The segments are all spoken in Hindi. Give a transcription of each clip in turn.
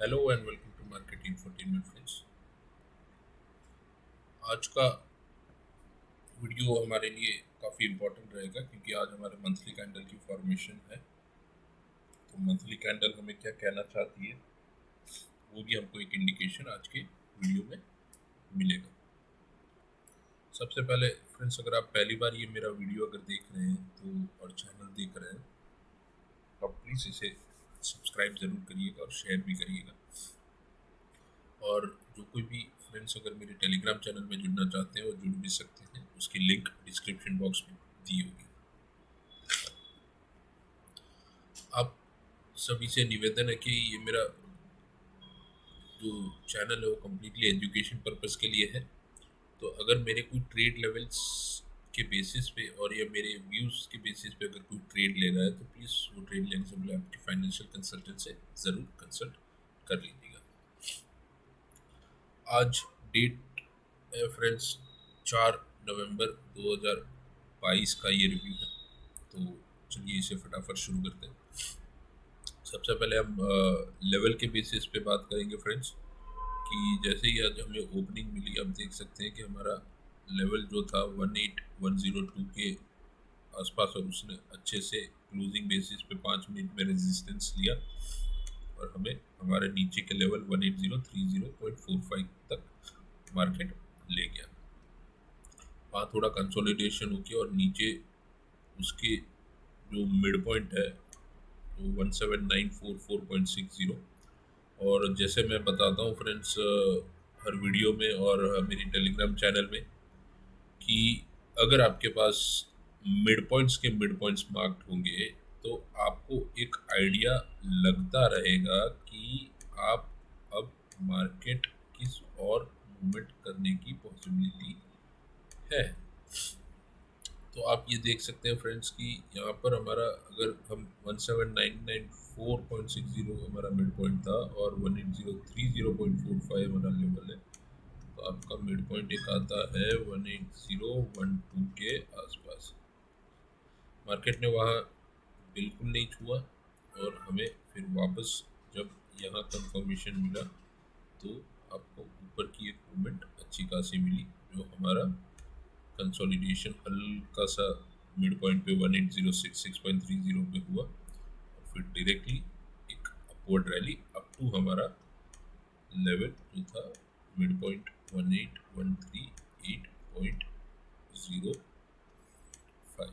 Hello and welcome to market infotainment friends. आज का वीडियो हमारे लिए काफ़ी इम्पोर्टेंट रहेगा क्योंकि आज हमारे मंथली कैंडल की फॉर्मेशन है। तो मंथली कैंडल हमें क्या कहना चाहती है वो भी हमको एक इंडिकेशन आज के वीडियो में मिलेगा। सबसे पहले फ्रेंड्स, अगर आप पहली बार ये मेरा वीडियो अगर देख रहे हैं तो और चैनल देख रहे हैं तो आप प्लीज़ इसे सब्सक्राइब ज़रूर करिएगा और शेयर भी करिएगा। और जो कोई भी फ्रेंड्स अगर मेरे टेलीग्राम चैनल में जुड़ना चाहते हैं वो जुड़ भी सकते हैं, उसकी लिंक डिस्क्रिप्शन बॉक्स में दी होगी। आप सभी से निवेदन है कि ये मेरा जो चैनल है वो कम्प्लीटली एजुकेशन पर्पस के लिए है। तो अगर मेरे कोई ट्रेड लेवल्स के बेसिस पे और या मेरे व्यूज़ के बेसिस पे अगर कोई ट्रेड ले रहा है तो प्लीज़ वो ट्रेड लेने से पहले आपके फाइनेंशियल कंसल्टेंट से ज़रूर कंसल्ट कर लीजिएगा। आज डेट है फ्रेंड्स 4 नवंबर 2022 का ये रिव्यू है। तो चलिए इसे फटाफट शुरू करते हैं। सबसे पहले हम लेवल के बेसिस पे बात करेंगे फ्रेंड्स कि जैसे ही आज हमें ओपनिंग मिली, आप देख सकते हैं कि हमारा लेवल जो था 18102 के आसपास, और उसने अच्छे से क्लोजिंग बेसिस पे 5 मिनट में रेजिस्टेंस लिया और हमें हमारे नीचे के लेवल 18030.45 तक मार्केट ले गया। वहाँ थोड़ा कंसोलिडेशन हो गया और नीचे उसके जो मिड पॉइंट है वो 17944.60। और जैसे मैं बताता हूँ फ्रेंड्स हर वीडियो में और मेरी टेलीग्राम चैनल में कि अगर आपके पास मिड पॉइंट्स मार्क्ड होंगे तो आपको एक आइडिया लगता रहेगा कि आप अब मार्केट किस और मूवमेंट करने की पॉसिबिलिटी है। तो आप ये देख सकते हैं फ्रेंड्स कि यहाँ पर हमारा अगर हम 17994.60 हमारा मिड पॉइंट था और 18030.45 हमारा लेवल है, तो आपका मिड पॉइंट एक आता है 18012 के आसपास। मार्केट ने वहाँ बिल्कुल नहीं छुआ और हमें फिर वापस जब यहाँ कंफर्मेशन मिला तो आपको ऊपर की एक मूवमेंट अच्छी खासी मिली, जो हमारा कंसोलिडेशन हल्का सा मिड पॉइंट पे 18066.30 पे हुआ और फिर डायरेक्टली एक अपवर्ड रैली अप टू हमारा लेवल जो था मिड पॉइंट 18138.05।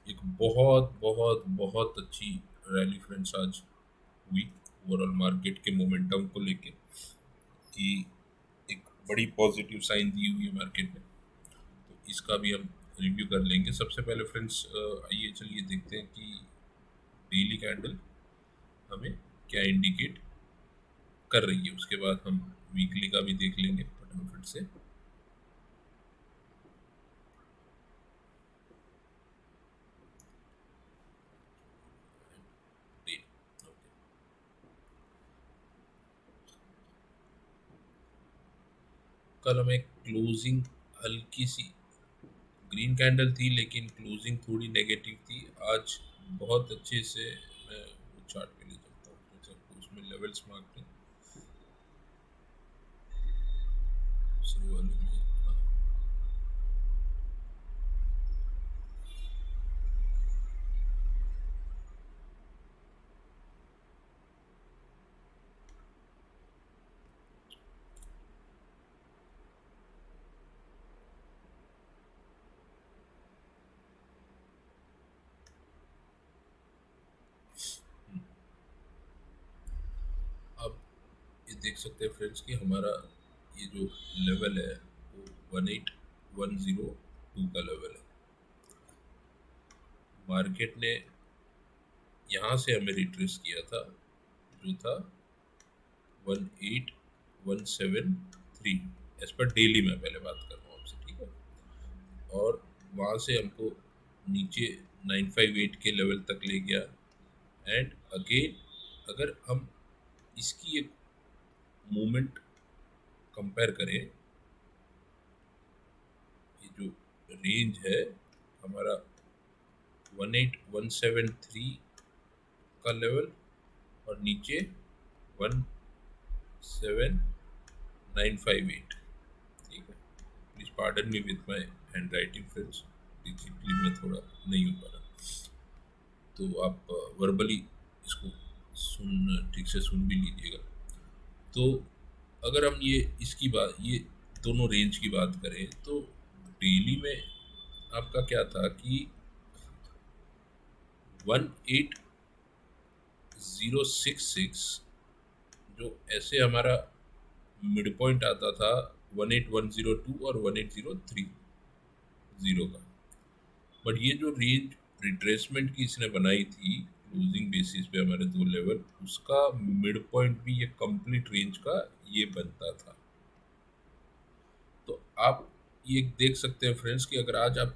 एक बहुत बहुत बहुत अच्छी रैली फ्रेंड्स आज हुई ओवरऑल मार्केट के मोमेंटम को लेके, कि एक बड़ी पॉजिटिव साइन दी हुई है मार्केट ने। तो इसका भी हम रिव्यू कर लेंगे। सबसे पहले फ्रेंड्स आइए चलिए देखते हैं कि डेली कैंडल हमें क्या इंडिकेट कर रही है। उसके बाद हम वीकली का भी देख लेंगे फटाफट से। Daily okay. कल हमें क्लोजिंग हल्की सी ग्रीन कैंडल थी लेकिन क्लोजिंग थोड़ी नेगेटिव थी। आज बहुत अच्छे से मैं वो चार्ट पे ले जाता हूँ तो सबको उसमें लेवल्स मार्क हैं दूसरे वाले में। हाँ, आप ये देख सकते हैं फ्रेंड्स कि हमारा ये जो लेवल है वो 18102 का लेवल है। मार्केट ने यहाँ से हमें रिट्रेस किया था जो था 18173, एज पर डेली मैं पहले बात कर रहा हूँ आपसे, ठीक है। और वहाँ से हमको नीचे 958 के लेवल तक ले गया। एंड अगेन अगर हम इसकी एक मूवमेंट कंपेयर करें, ये जो रेंज है हमारा 18173 का लेवल और नीचे 17,958। ठीक है, please pardon me with my hand writing friends, digitally में थोड़ा नहीं हो पा रहा, तो आप वर्बली इसको ठीक से सुन भी लीजिएगा। तो अगर हम ये दोनों रेंज की बात करें तो डेली में आपका क्या था कि 18,066 जो ऐसे हमारा मिड पॉइंट आता था 18,102 और 18,030 का। बट ये जो रेंज रिट्रेसमेंट की इसने बनाई थी क्लोजिंग बेसिस पे हमारे दो लेवल, उसका मिड पॉइंट भी ये कंप्लीट रेंज का ये बनता था। तो आप ये देख सकते हैं फ्रेंड्स कि अगर आज आप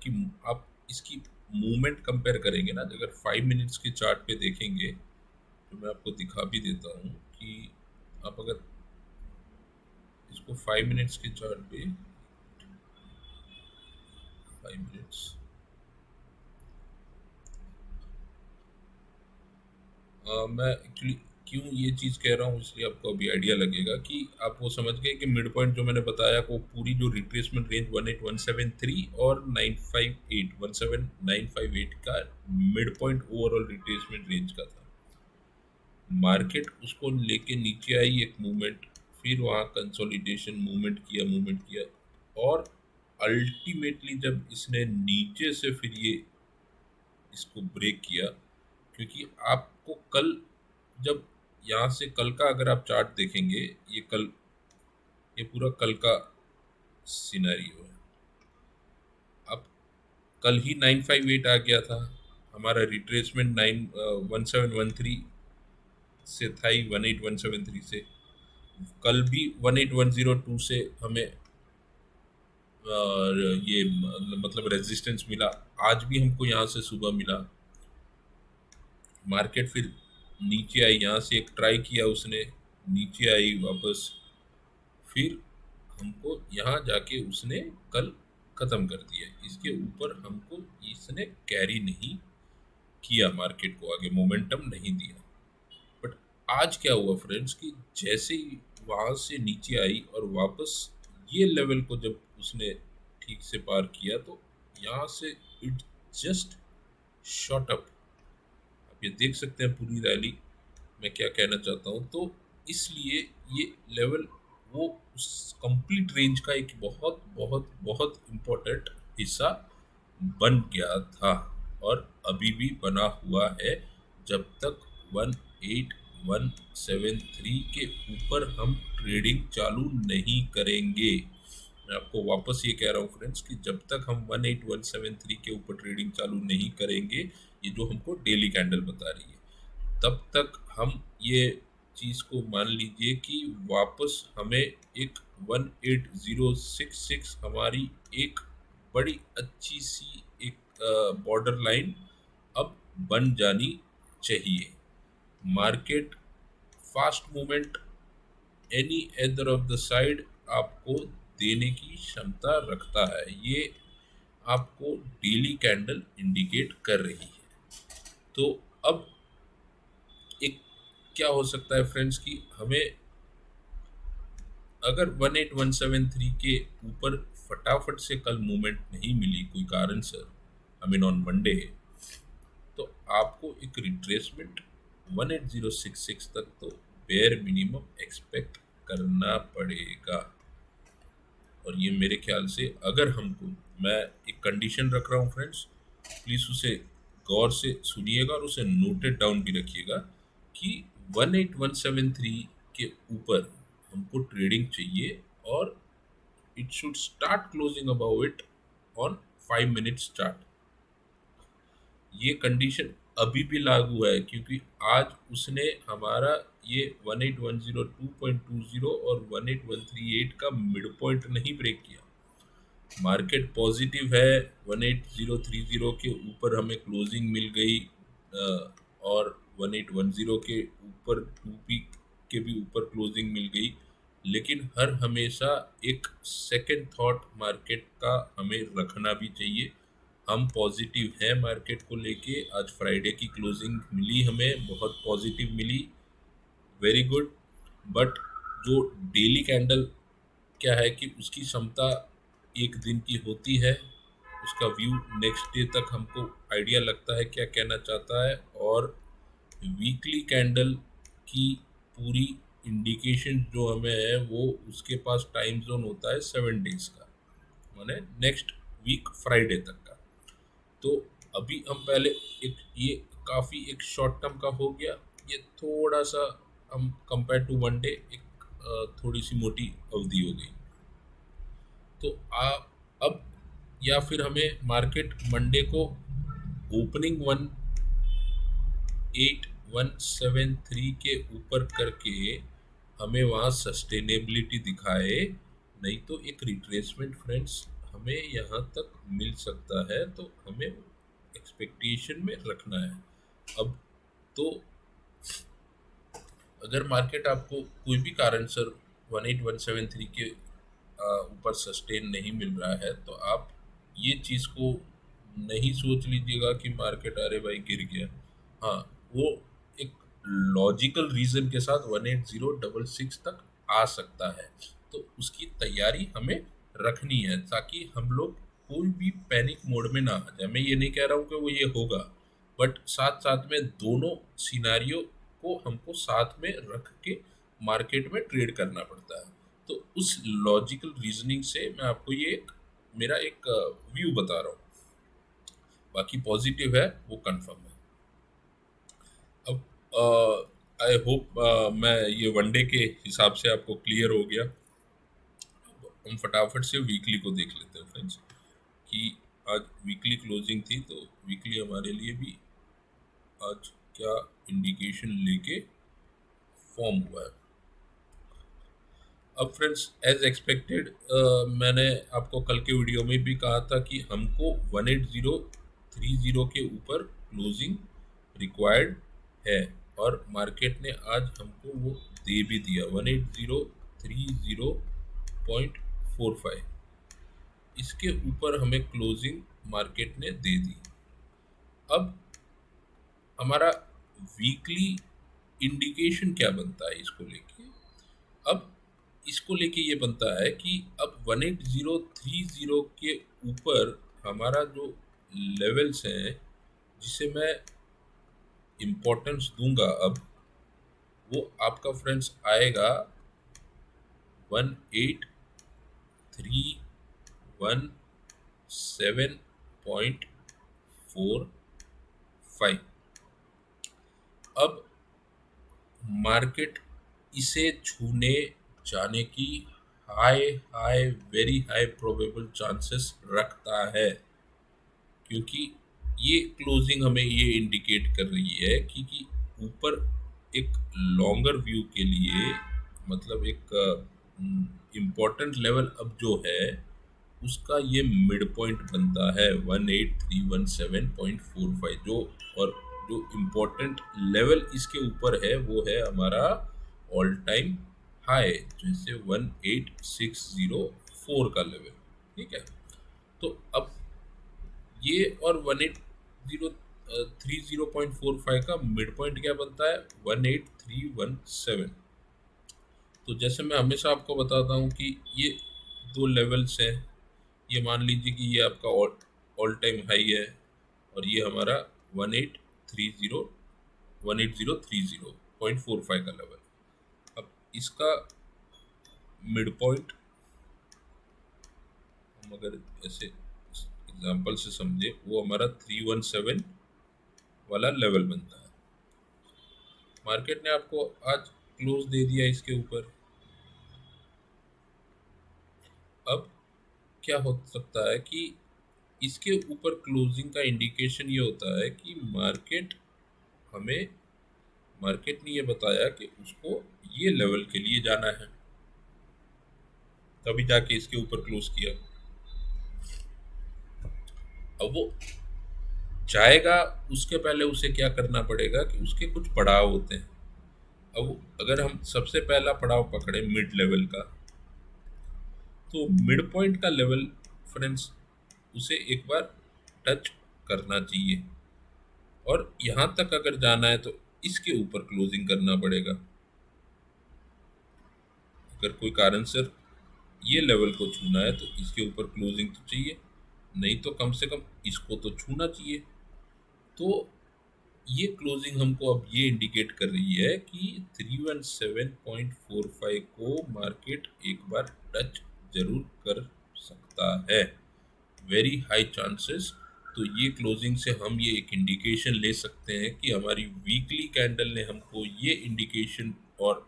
इसकी मूवमेंट कंपेयर करेंगे ना, अगर 5 मिनट्स के चार्ट पे देखेंगे तो मैं आपको दिखा भी देता हूँ कि आप अगर इसको 5 मिनट्स के चार्ट पे 5 मिनट्स मैं एक्चुअली क्यों ये चीज़ कह रहा हूँ इसलिए आपको अभी आइडिया लगेगा कि आप वो समझ गए कि मिड पॉइंट जो मैंने बताया वो पूरी जो रिट्रेसमेंट रेंज 18,173 और 17,958 का mid point overall retracement range का था। मार्केट उसको लेके नीचे आई एक मूवमेंट, फिर वहाँ कंसोलिडेशन मूवमेंट किया और अल्टीमेटली जब इसने नीचे से फिर ये इसको ब्रेक किया, क्योंकि आपको कल जब यहाँ से कल का अगर आप चार्ट देखेंगे, ये पूरा कल का सिनेरियो है। अब कल ही 958 आ गया था, हमारा रिट्रेसमेंट 1713 से था ही 18173 से, कल भी 18102 से हमें ये मतलब रेजिस्टेंस मिला, आज भी हमको यहाँ से सुबह मिला। मार्केट फिर नीचे आई, यहाँ से एक ट्राई किया उसने, नीचे आई वापस, फिर हमको यहाँ जाके उसने कल ख़त्म कर दिया। इसके ऊपर हमको इसने कैरी नहीं किया, मार्केट को आगे मोमेंटम नहीं दिया। बट आज क्या हुआ फ्रेंड्स कि जैसे ही वहाँ से नीचे आई और वापस ये लेवल को जब उसने ठीक से पार किया तो यहाँ से इट जस्ट शॉट अप। आप ये देख सकते हैं पूरी रैली मैं क्या कहना चाहता हूँ। तो इसलिए ये लेवल वो उस कंप्लीट रेंज का एक बहुत बहुत बहुत इम्पोर्टेंट हिस्सा बन गया था और अभी भी बना हुआ है। जब तक 18,173 के ऊपर हम ट्रेडिंग चालू नहीं करेंगे, मैं आपको वापस ये कह रहा हूँ फ्रेंड्स कि जब तक हम 18,173 के ऊपर ट्रेडिंग चालू नहीं करेंगे, ये जो हमको डेली कैंडल बता रही है, तब तक हम ये चीज़ को मान लीजिए कि वापस हमें एक 18,066 हमारी एक बड़ी अच्छी सी एक बॉर्डर लाइन अब बन जानी चाहिए। Market fast movement any either of the side आपको देने की क्षमता रखता है, ये आपको डेली कैंडल इंडिकेट कर रही है। तो अब एक क्या हो सकता है फ्रेंड्स कि हमें अगर 18,173 के ऊपर फटाफट से कल मूवमेंट नहीं मिली कोई कारण से, आई मीन ऑन मंडे, तो आपको एक रिट्रेसमेंट 18,066 तक तो बेयर मिनिमम एक्सपेक्ट करना पड़ेगा। और ये मेरे ख्याल से अगर हमको, मैं एक कंडीशन रख रहा हूँ फ्रेंड्स, प्लीज़ उसे गौर से सुनिएगा और उसे नोटेड डाउन भी रखिएगा कि 18,173 के ऊपर हमको ट्रेडिंग चाहिए और it should start closing above it on 5 minutes chart. ये कंडीशन अभी भी लागू है क्योंकि आज उसने हमारा ये 18,102.20 और 18,138 का मिड पॉइंट नहीं ब्रेक किया। मार्केट पॉजिटिव है, 18,030 के ऊपर हमें क्लोजिंग मिल गई और 1810 के ऊपर 2 पीक के भी ऊपर क्लोजिंग मिल गई। लेकिन हर हमेशा एक सेकंड थॉट मार्केट का हमें रखना भी चाहिए। हम पॉजिटिव हैं मार्केट को लेके, आज फ्राइडे की क्लोजिंग मिली हमें बहुत पॉजिटिव मिली, वेरी गुड। बट जो डेली कैंडल क्या है कि उसकी क्षमता एक दिन की होती है, उसका व्यू नेक्स्ट डे तक हमको आइडिया लगता है क्या कहना चाहता है, और वीकली कैंडल की पूरी इंडिकेशन जो हमें है वो उसके पास टाइम जोन होता है 7 डेज का, माने नेक्स्ट वीक फ्राइडे तक का। तो अभी हम पहले एक ये काफ़ी एक शॉर्ट टर्म का हो गया, ये थोड़ा सा हम कंपेयर टू 1 डे एक थोड़ी सी मोटी अवधि हो गई। तो अब या फिर हमें मार्केट मंडे को ओपनिंग 18173 के ऊपर करके हमें वहाँ सस्टेनेबिलिटी दिखाए, नहीं तो एक रिट्रेसमेंट फ्रेंड्स हमें यहाँ तक मिल सकता है, तो हमें एक्सपेक्टेशन में रखना है। अब तो अगर मार्केट आपको कोई भी कारण सर 18173 के ऊपर सस्टेन नहीं मिल रहा है, तो आप ये चीज़ को नहीं सोच लीजिएगा कि मार्केट अरे भाई गिर गया। हाँ, वो एक लॉजिकल रीज़न के साथ 18066 तक आ सकता है, तो उसकी तैयारी हमें रखनी है ताकि हम लोग कोई भी पैनिक मोड में ना आ जाए। मैं ये नहीं कह रहा हूँ कि वो ये होगा, बट साथ साथ में दोनों सिनारियो को हमको साथ में रख के मार्केट में ट्रेड करना पड़ता है। तो उस लॉजिकल रीजनिंग से मैं आपको ये मेरा एक व्यू बता रहा हूँ, बाकी पॉजिटिव है वो कंफर्म है। अब आई होप मैं ये वनडे के हिसाब से आपको क्लियर हो गया। अब हम फटाफट से वीकली को देख लेते हैं फ्रेंड्स, कि आज वीकली क्लोजिंग थी, तो वीकली हमारे लिए भी आज क्या इंडिकेशन लेके फॉर्म हुआ है। अब फ्रेंड्स एज एक्सपेक्टेड मैंने आपको कल के वीडियो में भी कहा था कि हमको 18030 के ऊपर क्लोजिंग रिक्वायर्ड है, और मार्केट ने आज हमको वो दे भी दिया 18030.45, इसके ऊपर हमें क्लोजिंग मार्केट ने दे दी। अब हमारा वीकली इंडिकेशन क्या बनता है इसको लेके? अब इसको लेके ये बनता है कि अब 18030 के ऊपर हमारा जो लेवल्स हैं जिसे मैं इम्पोर्टेंस दूंगा, अब वो आपका फ्रेंड्स आएगा 18317.45। अब मार्केट इसे छूने जाने की high high very high probable chances रखता है, क्योंकि ये क्लोजिंग हमें ये इंडिकेट कर रही है कि ऊपर एक लॉन्गर व्यू के लिए, मतलब एक इम्पॉर्टेंट लेवल अब जो है उसका ये मिड पॉइंट बनता है 18317.45, जो और जो इम्पोर्टेंट लेवल इसके ऊपर है वो है हमारा ऑल टाइम हाई, जैसे 18604 का लेवल। ठीक है, तो अब ये और 18030.45 का मिड पॉइंट क्या बनता है 18317। तो जैसे मैं हमेशा आपको बताता हूँ कि ये दो लेवल्स हैं, ये मान लीजिए कि ये आपका ऑल टाइम हाई है, और ये हमारा 18030.45 का लेवल। अब इसका मिड पॉइंट हम अगर ऐसे एग्जांपल से समझे, वो हमारा 317 वाला लेवल बनता है। मार्केट ने आपको आज क्लोज दे दिया इसके ऊपर। अब क्या हो सकता है कि इसके ऊपर क्लोजिंग का इंडिकेशन ये होता है कि मार्केट ने ये बताया कि उसको ये लेवल के लिए जाना है, तभी जाके इसके ऊपर क्लोज किया। अब वो जाएगा, उसके पहले उसे क्या करना पड़ेगा कि उसके कुछ पड़ाव होते हैं। अब अगर हम सबसे पहला पड़ाव पकड़े मिड लेवल का, तो मिड पॉइंट का लेवल फ्रेंड्स उसे एक बार टच करना चाहिए, और यहाँ तक अगर जाना है तो इसके ऊपर क्लोजिंग करना पड़ेगा। अगर कोई कारण से ये लेवल को छूना है तो इसके ऊपर क्लोजिंग तो चाहिए, नहीं तो कम से कम इसको तो छूना चाहिए। तो ये क्लोजिंग हमको अब ये इंडिकेट कर रही है कि 317.45 को मार्केट एक बार टच जरूर कर सकता है, वेरी हाई चांसेस। तो ये क्लोजिंग से हम ये एक इंडिकेशन ले सकते हैं कि हमारी वीकली कैंडल ने हमको ये इंडिकेशन, और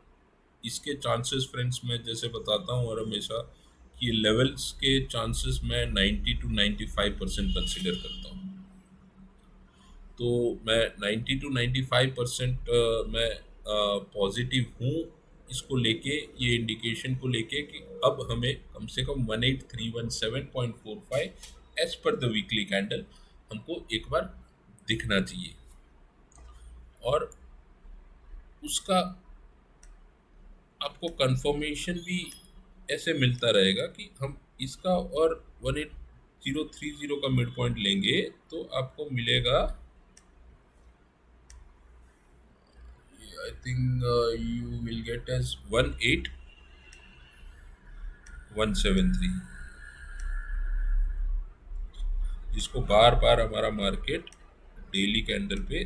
इसके चांसेस फ्रेंड्स मैं जैसे बताता हूँ और हमेशा कि लेवल्स के चांसेस मैं 90 to 95% कंसिडर करता हूँ। तो मैं 90 to 95% मैं पॉजिटिव हूँ इसको लेके, ये इंडिकेशन को लेके कि अब हमें कम से कम 18317.45 as per the weekly candle हमको एक बार दिखना चाहिए। और उसका आपको कंफर्मेशन भी ऐसे मिलता रहेगा कि हम इसका और 18030 का मिड पॉइंट लेंगे तो आपको मिलेगा, I think you will get as 18173, जिसको बार बार हमारा मार्केट डेली कैंडल पे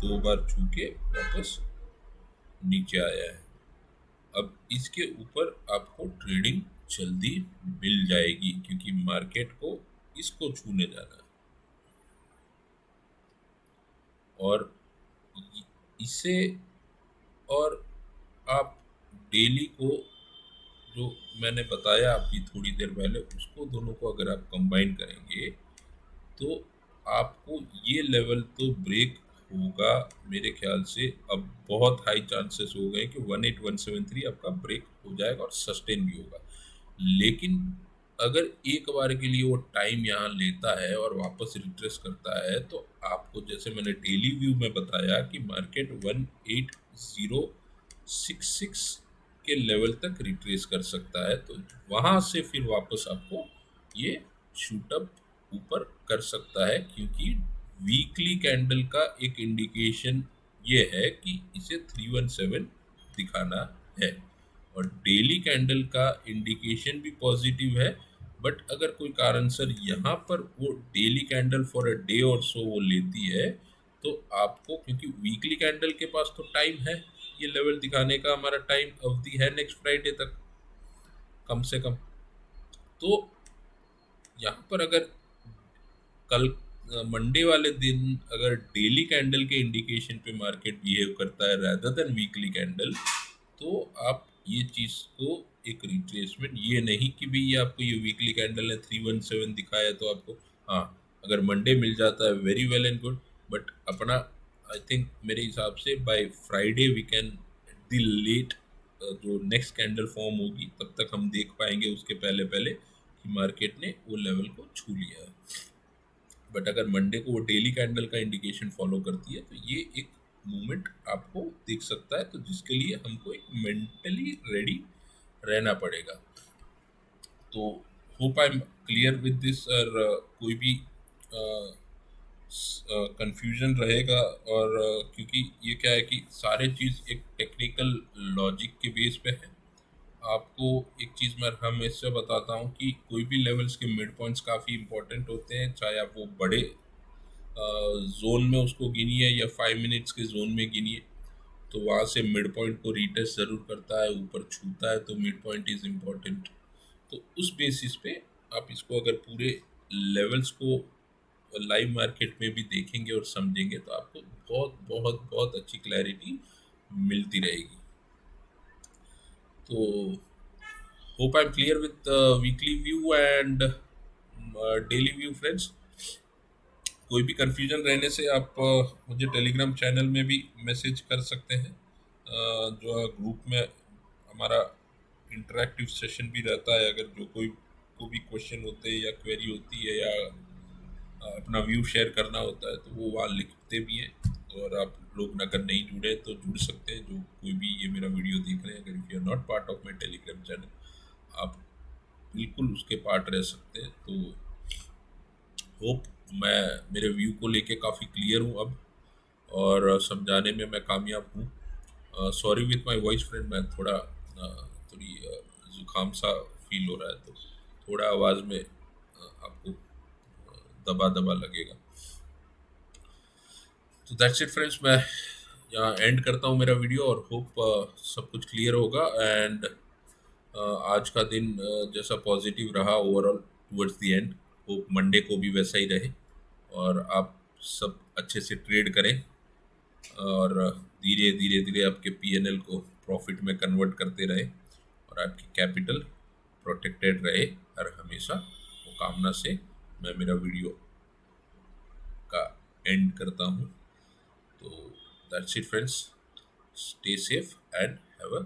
2 बार छू के वापस नीचे आया है। अब इसके ऊपर आपको ट्रेडिंग जल्दी मिल जाएगी क्योंकि मार्केट को इसको छूने जाना है। और इसे और आप डेली को जो मैंने बताया अभी थोड़ी देर पहले, उसको दोनों को अगर आप कंबाइन करेंगे तो आपको ये लेवल तो ब्रेक होगा मेरे ख्याल से। अब बहुत हाई चांसेस हो गए कि 18173 आपका ब्रेक हो जाएगा और सस्टेन भी होगा। लेकिन अगर एक बार के लिए वो टाइम यहाँ लेता है और वापस रिट्रेस करता है तो आपको, जैसे मैंने डेली व्यू में बताया कि मार्केट 18066 के लेवल तक रिट्रेस कर सकता है, तो वहाँ से फिर वापस आपको ये शूटअप ऊपर कर सकता है, क्योंकि वीकली कैंडल का एक इंडिकेशन ये है कि इसे 317 दिखाना है और डेली कैंडल का इंडिकेशन भी पॉजिटिव है। बट अगर कोई कारण सर यहाँ पर वो daily candle for a day और सो वो लेती है तो आपको, क्योंकि वीकली कैंडल के पास तो टाइम है, ये लेवल दिखाने का हमारा टाइम अवधि है नेक्स्ट फ्राइडे तक कम से कम। तो यहाँ पर अगर कल मंडे वाले दिन अगर डेली कैंडल के इंडिकेशन पे मार्केट बिहेव करता है रादर देन वीकली कैंडल, तो आप ये चीज़ को एक रिट्रेसमेंट, ये नहीं कि भी ये आपको ये वीकली कैंडल ने 317 दिखाया तो आपको, हाँ अगर मंडे मिल जाता है very well and good, but अपना आई थिंक मेरे हिसाब से by Friday we can the let जो नेक्स्ट कैंडल फॉर्म होगी तब तक हम देख पाएंगे उसके पहले पहले कि मार्केट ने वो लेवल को छू लिया है। बट अगर मंडे को वो डेली कैंडल का इंडिकेशन फॉलो करती है तो ये एक मूवमेंट आपको दिख सकता है, तो जिसके लिए हमको एक मेंटली रेडी रहना पड़ेगा। तो hope I am clear with this, और कोई भी कंफ्यूजन रहेगा, और क्योंकि ये क्या है कि सारे चीज़ एक टेक्निकल लॉजिक के बेस पे है। आपको एक चीज़ मैं हमेशा बताता हूँ कि कोई भी लेवल्स के मिड पॉइंट्स काफ़ी इंपॉर्टेंट होते हैं, चाहे आप वो बड़े जोन में उसको गिनिए या 5 मिनट्स के जोन में गिनिए, तो वहाँ से मिड पॉइंट को रीटेस्ट ज़रूर करता है, ऊपर छूता है तो मिड पॉइंट इज़ इम्पॉर्टेंट। तो उस बेसिस पे आप इसको अगर पूरे लेवल्स को लाइव मार्केट में भी देखेंगे और समझेंगे तो आपको बहुत बहुत बहुत अच्छी क्लैरिटी मिलती रहेगी। तो hope I am clear with weekly view and daily view friends. कोई भी कंफ्यूजन रहने से आप मुझे टेलीग्राम चैनल में भी मैसेज कर सकते हैं, जो ग्रुप में हमारा इंटरेक्टिव सेशन भी रहता है। अगर जो कोई को भी क्वेश्चन होते हैं या क्वेरी होती है या अपना व्यू शेयर करना होता है तो वो वहाँ लिखते भी हैं। और आप लोग अगर नहीं जुड़े तो जुड़ सकते हैं, जो कोई भी ये मेरा वीडियो देख रहे हैं, अगर if you are not part of my Telegram channel आप बिल्कुल उसके पार्ट रह सकते हैं। तो होप मैं मेरे व्यू को लेके काफ़ी क्लियर हूँ अब, और समझाने में मैं कामयाब हूँ। Sorry with my voice friend, मैं थोड़ा थोड़ी जुकाम सा फील हो रहा है, तो थोड़ा आवाज़ में आपको दबा दबा लगेगा। तो दैट्स इट फ्रेंड्स, मैं यहाँ एंड करता हूँ मेरा वीडियो, और होप सब कुछ क्लियर होगा। एंड आज का दिन जैसा पॉजिटिव रहा overall towards the end, hope Monday को भी वैसा ही रहे, और आप सब अच्छे से ट्रेड करें, और धीरे धीरे धीरे आपके पीएनएल को प्रॉफिट में कन्वर्ट करते रहे, और आपकी कैपिटल प्रोटेक्टेड रहे हर हमेशा। वो कामना से मैं मेरा वीडियो का एंड करता हूँ। तो that's it friends, stay safe and have a